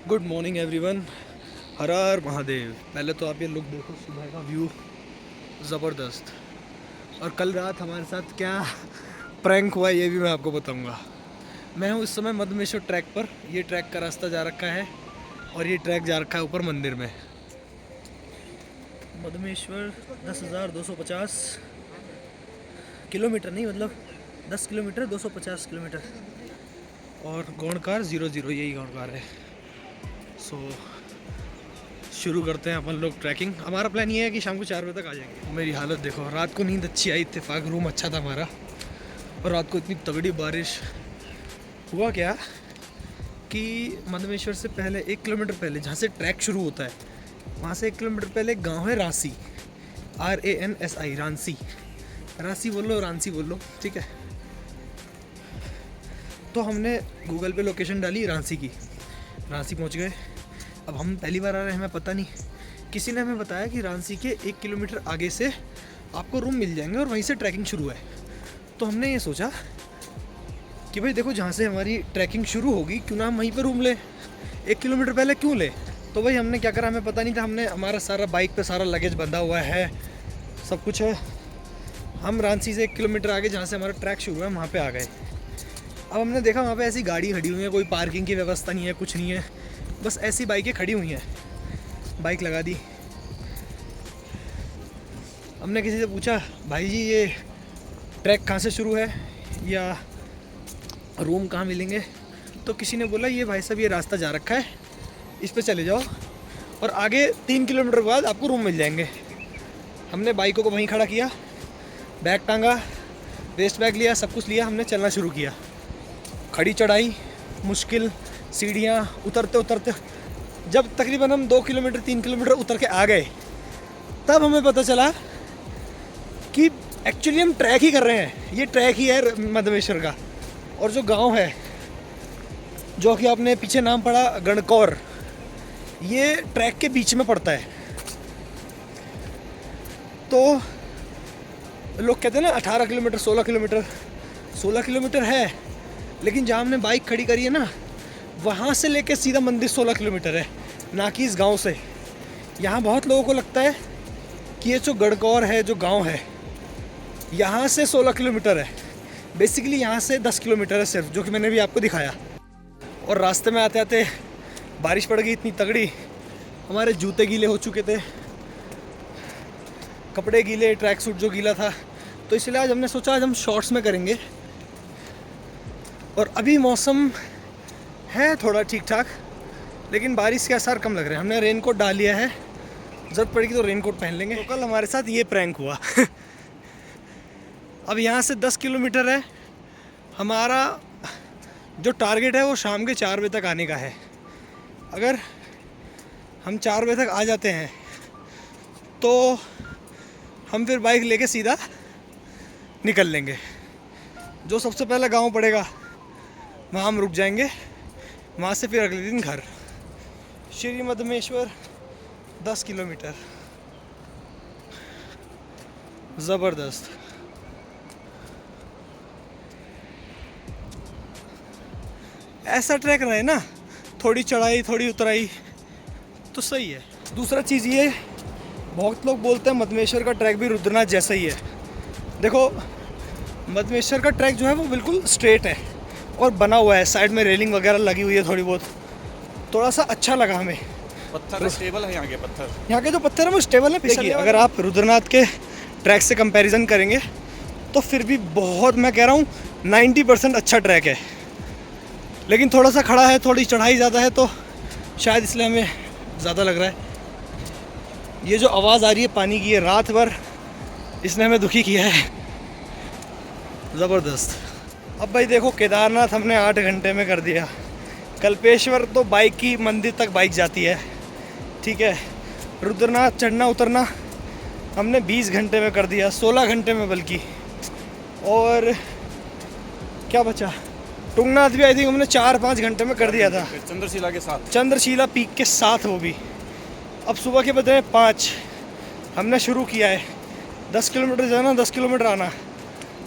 Good morning everyone. Har Har Mahadev. पहले तो आप ये लुक देखो, सुबह का व्यू ज़बरदस्त। और कल रात हमारे साथ क्या प्रैंक हुआ ये भी मैं आपको बताऊंगा। मैं हूँ इस समय मधमेश्वर ट्रैक पर। ये ट्रैक का रास्ता जा रखा है और ये ट्रैक जा रखा है ऊपर मंदिर में। मधमेश्वर 10,250 किलोमीटर, नहीं मतलब 10 किलोमीटर, 250 किलोमीटर। और गौणकार 00, यही गौणकार है। सो शुरू करते हैं अपन लोग ट्रैकिंग। हमारा प्लान ये है कि शाम को 4 बजे तक आ जाएंगे। मेरी हालत देखो, रात को नींद अच्छी आई, इत्तेफाक रूम अच्छा था हमारा। और रात को इतनी तगड़ी बारिश। हुआ क्या कि मधमेश्वर से पहले 1 किलोमीटर पहले, जहाँ से ट्रैक शुरू होता है, वहाँ से 1 किलोमीटर पहले एक गाँव है रांसी, RANSI, रांसी। रांसी बोल लो, रांसी बोल लो, ठीक है। तो हमने गूगल पे लोकेशन डाली रांसी की, रांसी पहुँच गए। अब हम पहली बार आ रहे हैं, हमें पता नहीं। किसी ने हमें बताया कि रांसी के 1 किलोमीटर आगे से आपको रूम मिल जाएंगे और वहीं से ट्रैकिंग शुरू है। तो हमने ये सोचा कि भाई देखो, जहाँ से हमारी ट्रैकिंग शुरू होगी क्यों ना हम वहीं पर रूम लें, 1 किलोमीटर पहले क्यों ले। तो भाई हमने क्या करा, हमें पता नहीं था। हमने हमारा सारा बाइक पे सारा लगेज बंधा हुआ है, सब कुछ है। हम रांची से 1 किलोमीटर आगे, जहाँ से हमारा ट्रैक शुरू है, वहाँ पे आ गए। अब हमने देखा वहाँ पे ऐसी गाड़ी खड़ी हुई है, कोई पार्किंग की व्यवस्था नहीं है, कुछ नहीं है, बस ऐसी बाइकें खड़ी हुई हैं। बाइक लगा दी। हमने किसी से पूछा, भाई जी ये ट्रैक कहाँ से शुरू है या रूम कहाँ मिलेंगे। तो किसी ने बोला, ये भाई साहब ये रास्ता जा रखा है, इस पे चले जाओ और आगे 3 किलोमीटर बाद आपको रूम मिल जाएंगे। हमने बाइकों को वहीं खड़ा किया, बैग टांगा, वेस्ट बैग लिया, सब कुछ लिया, हमने चलना शुरू किया। खड़ी चढ़ाई, मुश्किल सीढ़ियाँ, उतरते उतरते जब तकरीबन हम 2 किलोमीटर 3 किलोमीटर उतर के आ गए, तब हमें पता चला कि एक्चुअली हम ट्रैक ही कर रहे हैं। ये ट्रैक ही है मधमेश्वर का। और जो गांव है, जो कि आपने पीछे नाम पढ़ा गणकौर, ये ट्रैक के बीच में पड़ता है। तो लोग कहते हैं ना 18 किलोमीटर, 16 किलोमीटर। 16 किलोमीटर है, लेकिन जहाँ हमने बाइक खड़ी करी है ना, वहाँ से लेके सीधा मंदिर 16 किलोमीटर है, ना कि इस गांव से। यहाँ बहुत लोगों को लगता है कि ये जो गणकौर है, जो गांव है, यहाँ से 16 किलोमीटर है। बेसिकली यहाँ से 10 किलोमीटर है सिर्फ, जो कि मैंने भी आपको दिखाया। और रास्ते में आते आते बारिश पड़ गई इतनी तगड़ी, हमारे जूते गीले हो चुके थे, कपड़े गीले, ट्रैक सूट जो गीला था। तो इसलिए आज हमने सोचा आज हम शॉर्ट्स में करेंगे। और अभी मौसम है थोड़ा ठीक ठाक, लेकिन बारिश के असर कम लग रहे हैं। हमने रेनकोट डाल लिया है, ज़रूरत पड़ेगी तो रेनकोट पहन लेंगे। तो कल हमारे साथ ये प्रैंक हुआ। अब यहाँ से 10 किलोमीटर है, हमारा जो टारगेट है वो शाम के 4 बजे तक आने का है। अगर हम 4 बजे तक आ जाते हैं तो हम फिर बाइक लेके सीधा निकल लेंगे। जो सबसे पहला गांव पड़ेगा वहाँ हम रुक जाएंगे, वहाँ से फिर अगले दिन घर। श्री मधमेश्वर 10 किलोमीटर, ज़बरदस्त। ऐसा ट्रैक रहे ना, थोड़ी चढ़ाई थोड़ी उतराई तो सही है। दूसरा चीज़ ये, बहुत लोग बोलते हैं मधमेश्वर का ट्रैक भी रुद्रनाथ जैसा ही है। देखो, मधमेश्वर का ट्रैक जो है वो बिल्कुल स्ट्रेट है और बना हुआ है, साइड में रेलिंग वगैरह लगी हुई है थोड़ी बहुत। थोड़ा सा अच्छा लगा हमें। पत्थर स्टेबल है यहाँ के पत्थर। यहाँ के जो पत्थर है वो स्टेबल है। देखिए, अगर आप रुद्रनाथ के ट्रैक से कंपैरिजन करेंगे तो फिर भी बहुत, मैं कह रहा हूँ 90% अच्छा ट्रैक है। लेकिन थोड़ा सा खड़ा है, थोड़ी चढ़ाई ज़्यादा है, तो शायद इसलिए हमें ज़्यादा लग रहा है। ये जो आवाज़ आ रही है पानी की, ये रात भर इसने हमें दुखी किया है, ज़बरदस्त। अब भाई देखो, केदारनाथ हमने 8 घंटे में कर दिया। कल्पेश्वर तो बाइक की मंदिर तक बाइक जाती है, ठीक है। रुद्रनाथ चढ़ना उतरना हमने 20 घंटे में कर दिया, 16 घंटे में बल्कि। और क्या बचा, टुंगनाथ भी आई थिंक हमने 4-5 घंटे में कर दिया था, चंद्रशिला के साथ, चंद्रशिला पीक के साथ वो भी। अब सुबह के बजे 5 हमने शुरू किया है। 10 किलोमीटर जाना, 10 किलोमीटर आना।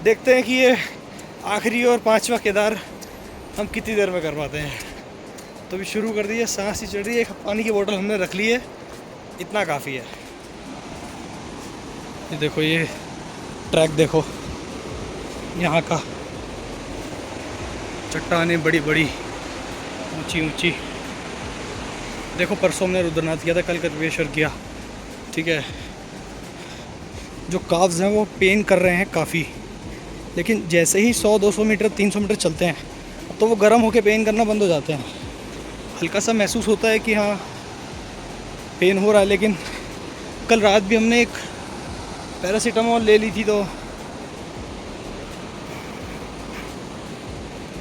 देखते हैं कि ये आखिरी और 5वां केदार हम कितनी देर में कर पाते हैं। तो भी शुरू कर दी है, सांस ही चढ़ रही है। एक पानी की बोतल हमने रख ली है, इतना काफ़ी है। ये देखो, ये ट्रैक देखो, यहाँ का चट्टानें बड़ी बड़ी ऊंची ऊंची। देखो परसों हमने रुद्रनाथ किया था, कल कपिलेश्वर किया, ठीक है। जो काव्स हैं वो पेन कर रहे हैं काफ़ी, लेकिन जैसे ही 100-200 मीटर 300 मीटर चलते हैं तो वो गर्म होकर पेन करना बंद हो जाते हैं। हल्का सा महसूस होता है कि हाँ पेन हो रहा है, लेकिन कल रात भी हमने एक पैरासीटामोल ले ली थी तो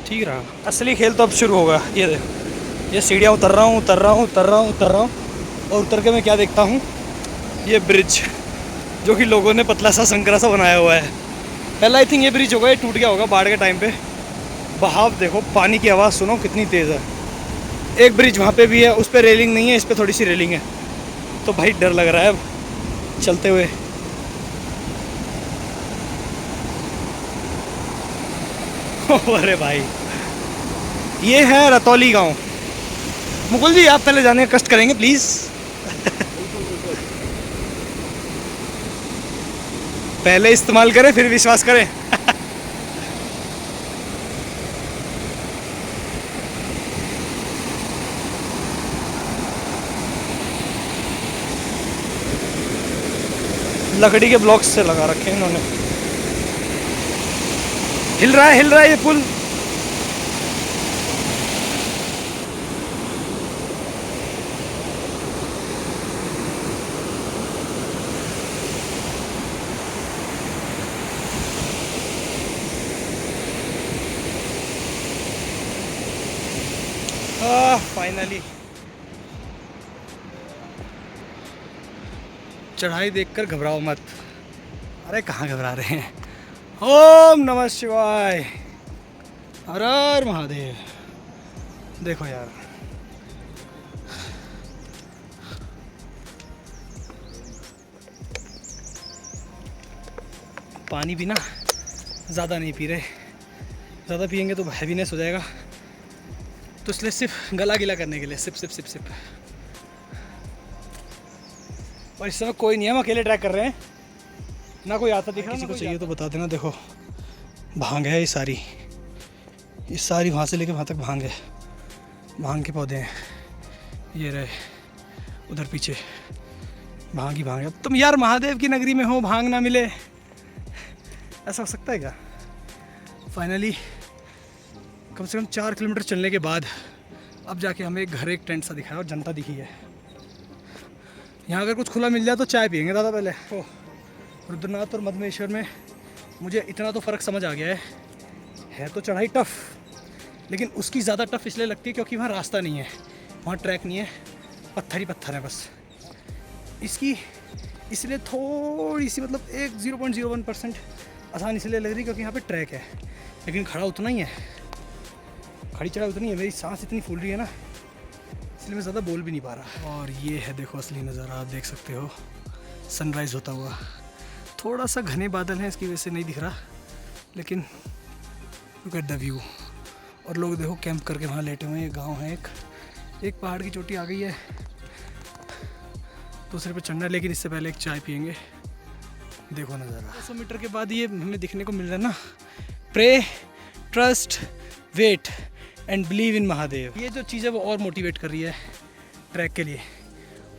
ठीक रहा। असली खेल तो अब शुरू होगा। ये सीढ़ियाँ उतर रहा हूँ और उतर के मैं क्या देखता हूँ, ये ब्रिज जो कि लोगों ने पतला सा संकरा सा बनाया हुआ है। पहला आई थिंक ये ब्रिज होगा, ये टूट गया होगा बाढ़ के टाइम पे। बहाव देखो, पानी की आवाज़ सुनो कितनी तेज़ है। एक ब्रिज वहाँ पे भी है, उस पर रेलिंग नहीं है, इस पर थोड़ी सी रेलिंग है। तो भाई डर लग रहा है अब चलते हुए। अरे भाई, ये है रतौली गांव। मुकुल जी आप पहले जाने का कष्ट करेंगे प्लीज़। पहले इस्तेमाल करें फिर विश्वास करें। लकड़ी के ब्लॉक्स से लगा रखे हैं इन्होंने। हिल रहा है ये पुल। फाइनली चढ़ाई देखकर घबराओ मत। अरे कहाँ घबरा रहे हैं। ओम नमः शिवाय, हर हर महादेव। देखो यार, पानी भी ना ज़्यादा नहीं पी रहे, ज़्यादा पियेंगे तो हैवीनेस हो जाएगा, तो इसलिए सिर्फ गला गीला करने के लिए सिप सिप सिप सिप। और इस समय कोई नहीं है, हम अकेले ट्रैक कर रहे हैं, ना कोई आता दिख रहा। किसी को चाहिए तो बता देना। देखो भांग है, ये सारी वहाँ से लेके वहाँ तक भांग है, भांग के पौधे हैं। ये रहे उधर पीछे भांग ही भांग है। तुम यार महादेव की नगरी में हो, भांग ना मिले, ऐसा हो सकता है क्या? फाइनली कम से कम 4 किलोमीटर चलने के बाद अब जाके हमें एक घर, एक टेंट सा दिखा है और जनता दिखी है। यहाँ अगर कुछ खुला मिल जाए तो चाय पियेंगे दादा पहले। तो रुद्रनाथ और मधमेश्वर में मुझे इतना तो फ़र्क समझ आ गया है तो चढ़ाई टफ़, लेकिन उसकी ज़्यादा टफ़ इसलिए लगती है क्योंकि वहाँ रास्ता नहीं है, वहाँ ट्रैक नहीं है, पत्थर ही पत्थर है बस। इसकी इसलिए थोड़ी सी मतलब 0.01% आसान इसलिए लग रही क्योंकि यहाँ पे ट्रैक है, लेकिन खड़ा उतना ही है, खड़ी चढ़ाई उतनी है। मेरी सांस इतनी फूल रही है ना, इसलिए मैं ज़्यादा बोल भी नहीं पा रहा। और ये है देखो असली नज़ारा, आप देख सकते हो सनराइज़ होता हुआ। थोड़ा सा घने बादल हैं, इसकी वजह से नहीं दिख रहा, लेकिन लुक एट द व्यू। और लोग देखो कैंप करके वहाँ लेटे हुए हैं। एक गाँव है, एक पहाड़ की चोटी आ गई है, दूसरे पे चढ़ना है, लेकिन इससे पहले एक चाय पियेंगे। देखो नज़ारा 200 मीटर के बाद ये हमें दिखने को मिल रहा है ना, pray, trust, wait and believe in Mahadev. ये जो चीज़ है वो और मोटिवेट कर रही है ट्रैक के लिए।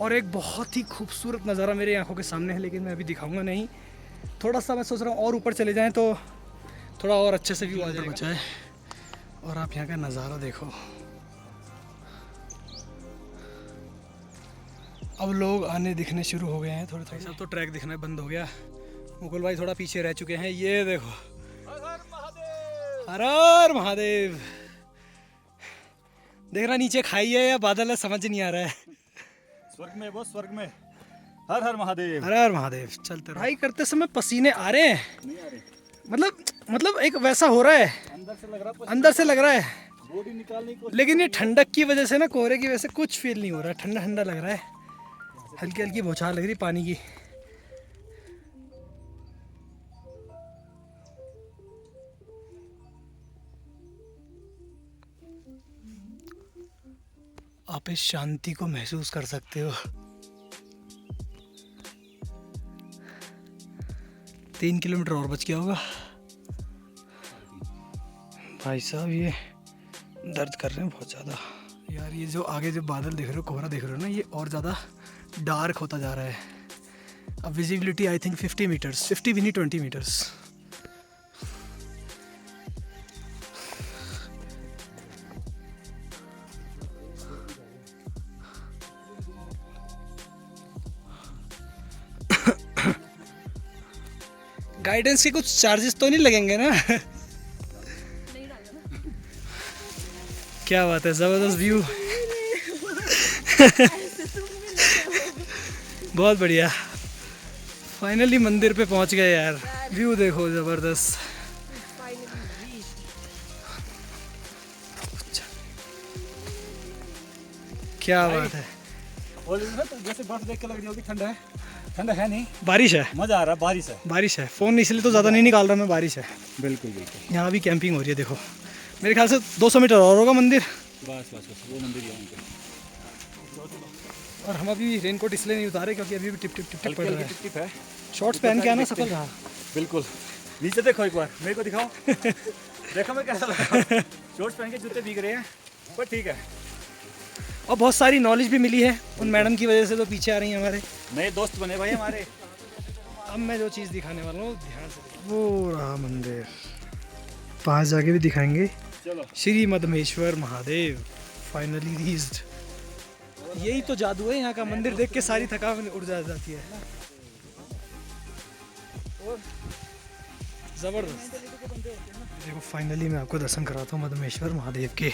और एक बहुत ही खूबसूरत नज़ारा मेरे आंखों के सामने है, लेकिन मैं अभी दिखाऊंगा नहीं। थोड़ा सा मैं सोच रहा हूँ और ऊपर चले जाएं तो थोड़ा और अच्छे से व्यू आ जाएगा बचा है। और आप यहाँ का नज़ारा देखो। अब लोग आने दिखने शुरू हो गए हैं थोड़े थोड़े। सब तो ट्रैक दिखना बंद हो गया, मुकुल भाई थोड़ा पीछे रह चुके हैं। ये देखो, हर हर महादेव। देख रहा नीचे खाई है या बादल है, समझ नहीं आ रहा है। स्वर्ग में वो, स्वर्ग में। हर हर महादेव, हर हर महादेव। चलते रहो। करते समय पसीने आ रहे हैं, नहीं आ रही, मतलब एक वैसा हो रहा है, अंदर से लग रहा है, बॉडी निकालने की कोशिश। लेकिन ये ठंडक की वजह से ना, कोहरे की वजह से कुछ फील नहीं हो रहा है, ठंडा ठंडा लग रहा है, हल्की हल्की बौछार लग रही पानी की। आप इस शांति को महसूस कर सकते हो। 3 किलोमीटर और बच गया होगा। भाई साहब ये दर्द कर रहे हैं बहुत ज़्यादा यार। ये जो आगे जो बादल देख रहे हो, कोहरा देख रहे हो ना, ये और ज़्यादा डार्क होता जा रहा है। अब विजिबिलिटी आई थिंक 50 मीटर्स, 50 भी नहीं 20 मीटर्स। गाइडेंस के कुछ चार्जेस तो नहीं लगेंगे ना? क्या बात है, ज़बरदस्त व्यू। बहुत बढ़िया, फाइनली मंदिर पे पहुंच गए यार। व्यू देखो ज़बरदस्त। क्या बात है। और तो जैसे बर्फ देख के लग रही होगी ठंडा है, ठंडा है नहीं, बारिश है, मजा आ रहा है, बारिश है। बारिश है। फ़ोन इसलिए तो ज़्यादा नहीं निकाल रहा मैं, बारिश है। बिल्कुल बिल्कुल। यहाँ भी कैंपिंग हो रही है देखो। मेरे ख्याल से 200 मीटर और होगा मंदिर। बस बस बस, वो मंदिर यहाँ पे। और हम अभी रेनकोट इसलिए नहीं उतारे क्योंकि अभी भी टिप टिप टिप टिप पड़ रहा है। टिप है। शॉर्ट्स पहन के आना सफल रहा। बिल्कुल। नीचे देखो एक बार, मेरे को दिखाओ। देखो मैं कैसा लगा। शॉर्ट्स पहन के जूते भीग रहे हैं, पर ठीक है। और बहुत सारी नॉलेज भी मिली है उन मैडम की वजह से, तो पीछे आ रही हैं हमारे नए दोस्त बने भाई हमारे। अब मैं जो चीज़ दिखाने वाला हूँ ध्यान से, वो रहा मंदिर। पास जाके भी दिखाएंगे। चलो। Shri Madmaheshwar Mahadev finally reached. यही तो जादू है यहाँ का, मंदिर देख के सारी थकान उड़ जाती है। जबरदस्त। देखो फाइनली मैं आपको दर्शन कराता हूँ मदमेश्वर महादेव के।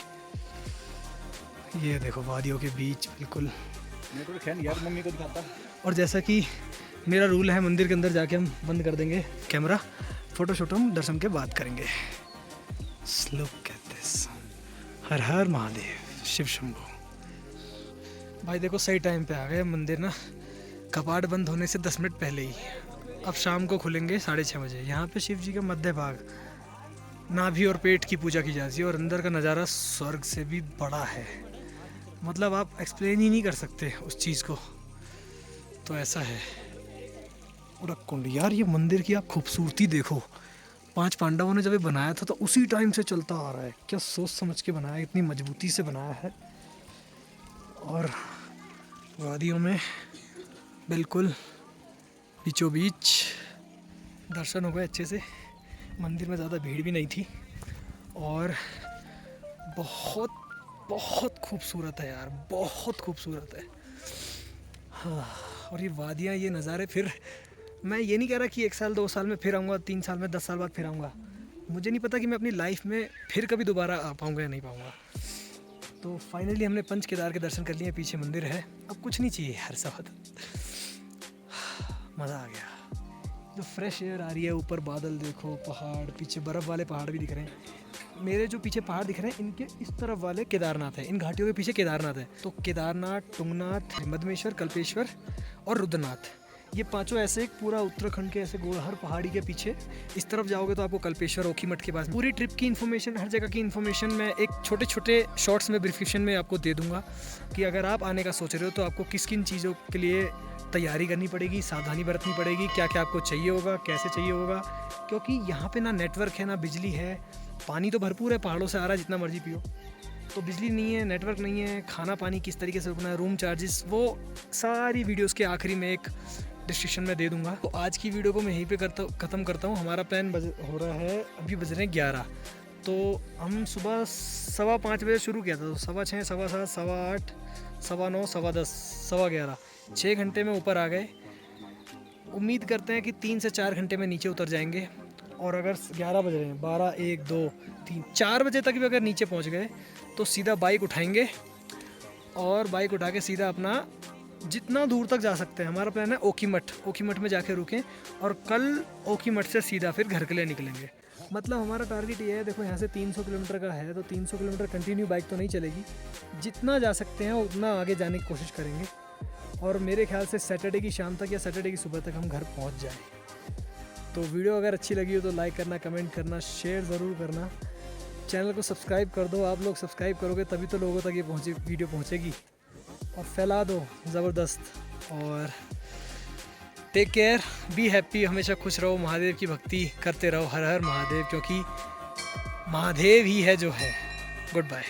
ये देखो वादियों के बीच बिल्कुल। मेरे को खैर यार मम्मी को दिखाता। और जैसा कि मेरा रूल है, मंदिर के अंदर जाके हम बंद कर देंगे कैमरा, फोटो शोटो हम दर्शन के बाद करेंगे। Look at this. Har Har Mahadev, Shiv Shambhu. भाई देखो सही टाइम पे आ गए मंदिर ना, कपाट बंद होने से 10 मिनट पहले ही। अब शाम को खुलेंगे 6:30 बजे। यहाँ पे शिव जी का मध्य भाग, नाभि और पेट की पूजा की जाती है। और अंदर का नज़ारा स्वर्ग से भी बड़ा है, मतलब आप एक्सप्लेन ही नहीं कर सकते उस चीज़ को। तो ऐसा है। उड़क यार, ये मंदिर की आप खूबसूरती देखो। 5 पांडवों ने जब ये बनाया था तो उसी टाइम से चलता आ रहा है। क्या सोच समझ के बनाया है, इतनी मजबूती से बनाया है। और वादियों में बिल्कुल बीचों बीच दर्शन हो गए अच्छे से। मंदिर में ज़्यादा भीड़ भी नहीं थी और बहुत बहुत खूबसूरत है यार, बहुत खूबसूरत है। हाँ, और ये वादियाँ, ये नज़ारे, फिर मैं ये नहीं कह रहा कि 1 साल 2 साल में फिर आऊँगा, 3 साल में 10 साल बाद फिर आऊँगा। मुझे नहीं पता कि मैं अपनी लाइफ में फिर कभी दोबारा आ पाऊँगा या नहीं पाऊँगा। तो फाइनली हमने पंच केदार के दर्शन कर लिए। पीछे मंदिर है, अब कुछ नहीं चाहिए हर वक्त। मज़ा आ गया। जो फ्रेश एयर आ रही है, ऊपर बादल देखो, पहाड़, पीछे बर्फ़ वाले पहाड़ भी दिख रहे हैं। मेरे जो पीछे पहाड़ दिख रहे हैं, इनके इस तरफ वाले केदारनाथ है। इन घाटियों के पीछे केदारनाथ है। तो केदारनाथ, तुंगनाथ, मदमेश्वर, कल्पेश्वर और रुद्रनाथ, ये पांचों ऐसे एक पूरा उत्तराखंड के ऐसे गोल, हर पहाड़ी के पीछे इस तरफ जाओगे तो आपको कल्पेश्वर, ओखीमठ के पास। पूरी ट्रिप की इन्फॉर्मेशन, हर जगह की इन्फॉर्मेशन मैं एक छोटे छोटे शॉर्ट्स में ब्रीफिकेशन में आपको दे दूंगा कि अगर आप आने का सोच रहे हो तो आपको किस किन चीज़ों के लिए तैयारी करनी पड़ेगी, सावधानी बरतनी पड़ेगी, क्या क्या आपको चाहिए होगा, कैसे चाहिए होगा। क्योंकि यहाँ पे ना नेटवर्क है, ना बिजली है। पानी तो भरपूर है, पहाड़ों से आ रहा है, जितना मर्जी पियो। तो बिजली नहीं है, नेटवर्क नहीं है, खाना पानी किस तरीके से रुकना है, रूम चार्जेस, वो सारी वीडियोस के आखिरी में एक डिस्क्रिप्शन में दे दूंगा। तो आज की वीडियो को मैं यहीं पे ख़त्म करता हूँ। हमारा प्लान हो रहा है, अभी बज रहे हैं 11। तो हम सुबह 5:15 बजे शुरू किया था, तो 6:15, 7:15, 8:15, 9:15, 10:15, 11:15, 6 घंटे में ऊपर आ गए। उम्मीद करते हैं कि 3 से 4 घंटे में नीचे उतर जाएंगे। और अगर 11 बज रहे हैं, 12, 1, 2, 3, 4 बजे तक भी अगर नीचे पहुंच गए तो सीधा बाइक उठाएंगे और बाइक उठा के सीधा अपना जितना दूर तक जा सकते हैं। हमारा प्लान है ओखीमठ में जाके रुकें और कल ओखीमठ से सीधा फिर घर के लिए निकलेंगे। मतलब हमारा टारगेट ये है, देखो यहाँ से 300 किलोमीटर का है, तो 300 किलोमीटर कंटिन्यू बाइक तो नहीं चलेगी। जितना जा सकते हैं उतना आगे जाने की कोशिश करेंगे। और मेरे ख्याल से सैटरडे की शाम तक या सैटरडे की सुबह तक हम घर पहुँच जाएँ। तो वीडियो अगर अच्छी लगी हो तो लाइक करना, कमेंट करना, शेयर ज़रूर करना। चैनल को सब्सक्राइब कर दो। आप लोग सब्सक्राइब करोगे तभी तो लोगों तक ये वीडियो पहुंचेगी, और फैला दो ज़बरदस्त। और टेक केयर, बी हैप्पी, हमेशा खुश रहो, महादेव की भक्ति करते रहो, हर हर महादेव, क्योंकि महादेव ही है जो है। Good bye.